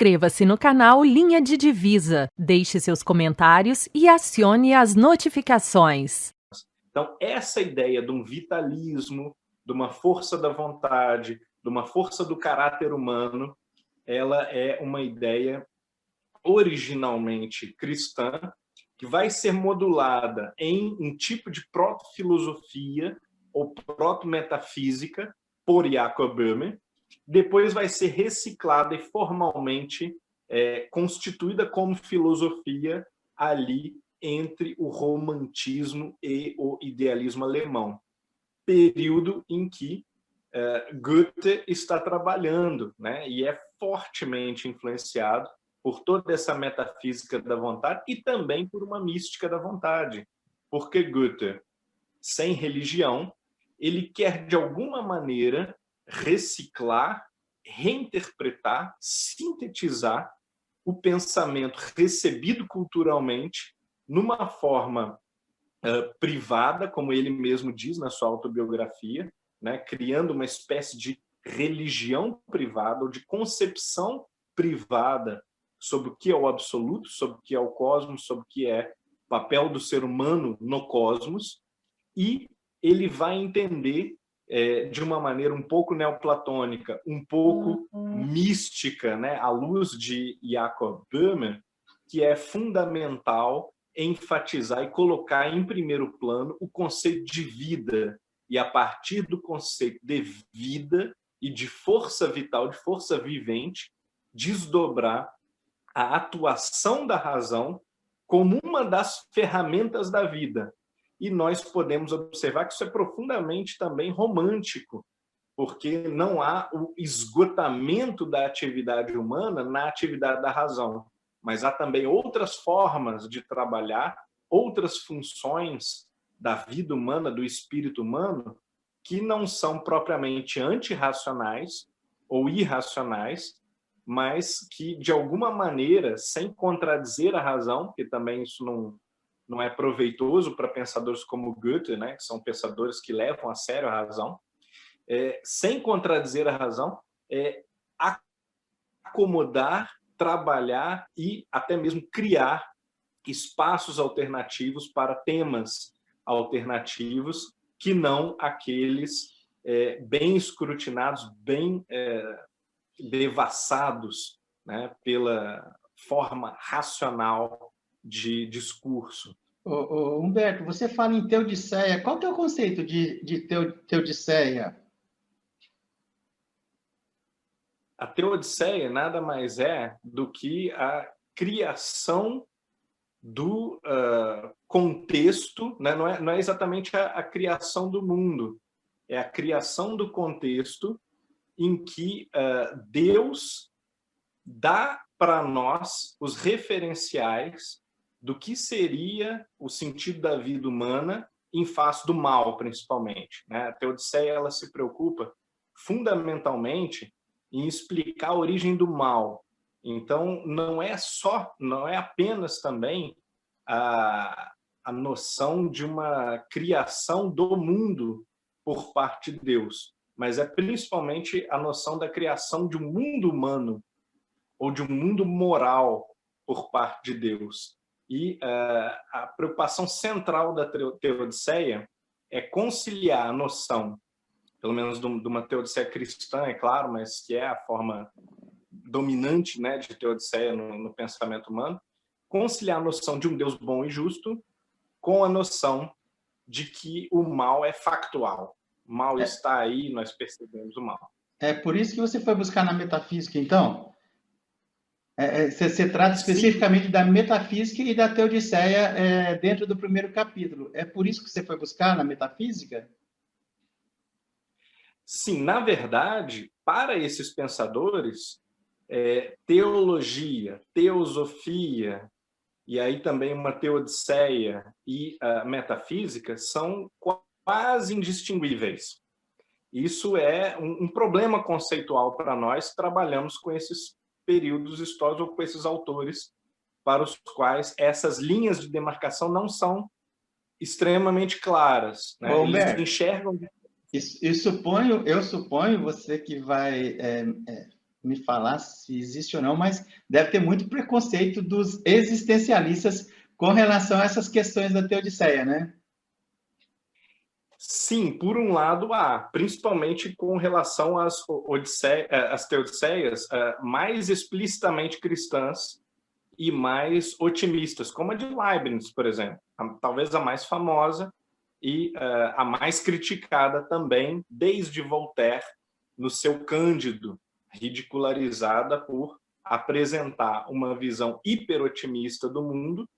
Inscreva-se no canal Linha de Divisa, deixe seus comentários e acione as notificações. Então, essa ideia de um vitalismo, de uma força da vontade, de uma força do caráter humano, ela é uma ideia originalmente cristã, que vai ser modulada em um tipo de proto-filosofia ou proto-metafísica por Jacob Böhme, depois vai ser reciclada e formalmente constituída como filosofia ali entre o romantismo e o idealismo alemão, período em que Goethe está trabalhando, né? E é fortemente influenciado por toda essa metafísica da vontade e também por uma mística da vontade, porque Goethe, sem religião, ele quer de alguma maneira reciclar, reinterpretar, sintetizar o pensamento recebido culturalmente numa forma privada, como ele mesmo diz na sua autobiografia, né, criando uma espécie de religião privada ou de concepção privada sobre o que é o absoluto, sobre o que é o cosmos, sobre o que é o papel do ser humano no cosmos, e ele vai entender de uma maneira um pouco neoplatônica, um pouco mística, né, à luz de Jacob Böhme, que é fundamental enfatizar e colocar em primeiro plano o conceito de vida, e a partir do conceito de vida e de força vital, de força vivente, desdobrar a atuação da razão como uma das ferramentas da vida. E nós podemos observar que isso é profundamente também romântico, porque não há o esgotamento da atividade humana na atividade da razão, mas há também outras formas de trabalhar, outras funções da vida humana, do espírito humano, que não são propriamente antirracionais ou irracionais, mas que, de alguma maneira, sem contradizer a razão, porque também isso não é proveitoso para pensadores como Goethe, né, que são pensadores que levam a sério a razão, sem contradizer a razão, acomodar, trabalhar e até mesmo criar espaços alternativos para temas alternativos que não aqueles bem escrutinados, bem devassados, né, pela forma racional de discurso. Humberto, você fala em teodiceia. Qual que é o conceito de teodiceia? A teodiceia nada mais é do que a criação do contexto, né? Não é exatamente a criação do mundo, é a criação do contexto em que Deus dá para nós os referenciais do que seria o sentido da vida humana em face do mal, principalmente, né? A teodiceia ela se preocupa fundamentalmente em explicar a origem do mal. Então, não é apenas também a noção de uma criação do mundo por parte de Deus, mas é principalmente a noção da criação de um mundo humano ou de um mundo moral por parte de Deus. E a preocupação central da teodiceia é conciliar a noção, pelo menos de uma teodiceia cristã, é claro, mas que é a forma dominante, né, de teodiceia no pensamento humano, conciliar a noção de um Deus bom e justo com a noção de que o mal é factual. O mal está aí, nós percebemos o mal. É por isso que você foi buscar na metafísica, então? Você trata especificamente da metafísica e da teodiceia dentro do primeiro capítulo. É por isso que você foi buscar na metafísica? Sim, na verdade, para esses pensadores, teologia, teosofia, e aí também uma teodiceia e metafísica são quase indistinguíveis. Isso é um problema conceitual para nós que trabalhamos com esses períodos históricos ou com esses autores para os quais essas linhas de demarcação não são extremamente claras, né? Eles enxergam... Eu suponho, você que vai me falar se existe ou não, mas deve ter muito preconceito dos existencialistas com relação a essas questões da Teodiceia, né? Sim, por um lado há, principalmente com relação às teodiceias mais explicitamente cristãs e mais otimistas, como a de Leibniz, por exemplo, talvez a mais famosa e a mais criticada também, desde Voltaire, no seu Cândido, ridicularizada por apresentar uma visão hiperotimista do mundo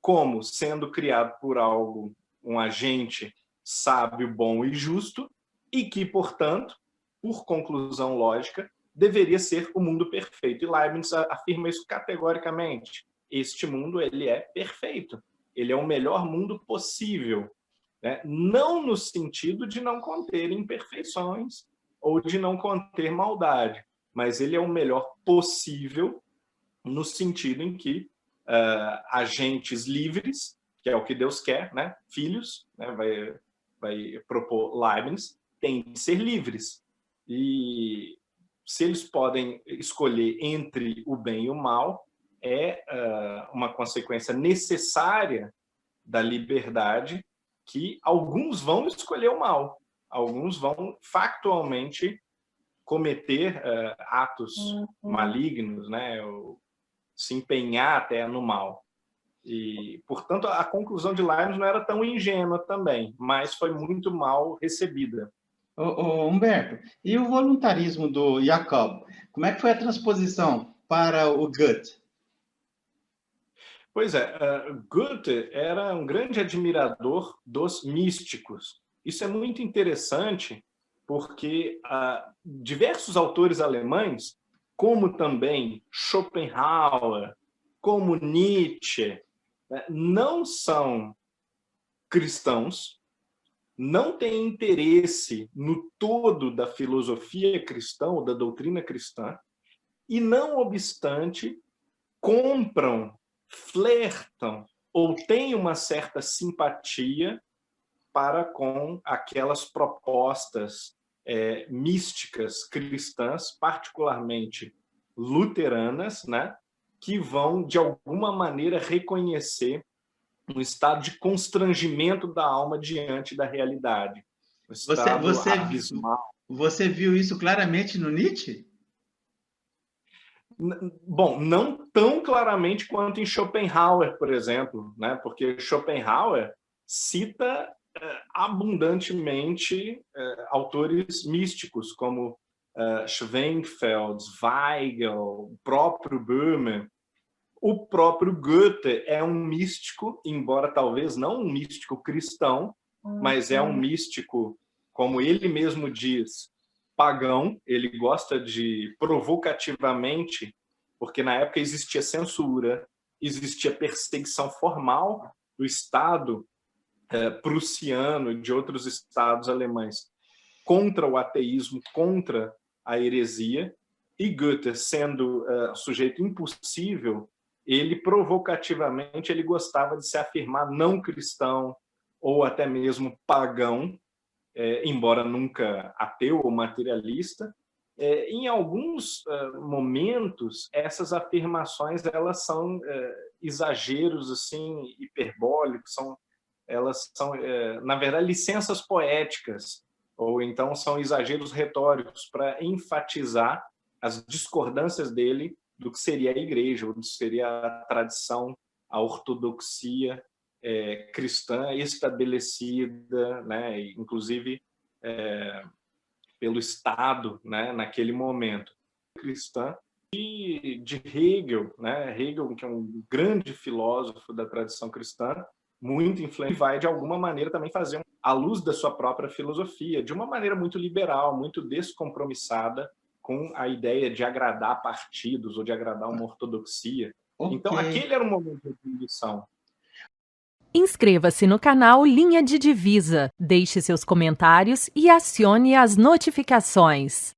como sendo criado por algo, um agente sábio, bom e justo, e que, portanto, por conclusão lógica, deveria ser o mundo perfeito. E Leibniz afirma isso categoricamente. Este mundo ele é perfeito. Ele é o melhor mundo possível, né? Não no sentido de não conter imperfeições ou de não conter maldade, mas ele é o melhor possível no sentido em que agentes livres, que é o que Deus quer, né? Filhos, né? vai propor Leibniz, têm de ser livres. E se eles podem escolher entre o bem e o mal, é uma consequência necessária da liberdade que alguns vão escolher o mal, alguns vão factualmente cometer atos malignos, né? Ou se empenhar até no mal. E, portanto, a conclusão de Leibniz não era tão ingênua também, mas foi muito mal recebida. Humberto, e o voluntarismo do Jacob? Como é que foi a transposição para o Goethe? Pois é, Goethe era um grande admirador dos místicos. Isso é muito interessante porque diversos autores alemães, como também Schopenhauer, como Nietzsche, não são cristãos, não têm interesse no todo da filosofia cristã ou da doutrina cristã, e não obstante, compram, flertam ou têm uma certa simpatia para com aquelas propostas místicas cristãs, particularmente luteranas, né, que vão, de alguma maneira, reconhecer um estado de constrangimento da alma diante da realidade. Um estado abismal. Você viu isso claramente no Nietzsche? Bom, não tão claramente quanto em Schopenhauer, por exemplo, né? Porque Schopenhauer cita abundantemente autores místicos, como Schwenfeld, Weigel, o próprio Böhme. O próprio Goethe é um místico, embora talvez não um místico cristão, mas é um místico, como ele mesmo diz, pagão. Ele gosta de provocativamente, porque na época existia censura, existia perseguição formal do Estado prussiano e de outros estados alemães contra o ateísmo, contra a heresia, e Goethe, sendo sujeito impossível, ele provocativamente ele gostava de se afirmar não cristão ou até mesmo pagão, embora nunca ateu ou materialista. Em alguns momentos, essas afirmações elas são exageros assim hiperbólicos, elas são, na verdade, licenças poéticas, ou então são exageros retóricos para enfatizar as discordâncias dele do que seria a igreja, ou do que seria a tradição, a ortodoxia cristã estabelecida, né, inclusive pelo Estado, né, naquele momento. Cristã de Hegel, né? Hegel, que é um grande filósofo da tradição cristã, muito influente, vai, de alguma maneira, também fazer à luz da sua própria filosofia, de uma maneira muito liberal, muito descompromissada com a ideia de agradar partidos ou de agradar uma ortodoxia. Okay. Então, aquele era um momento de lição. Inscreva-se no canal Linha de Divisa, deixe seus comentários e acione as notificações.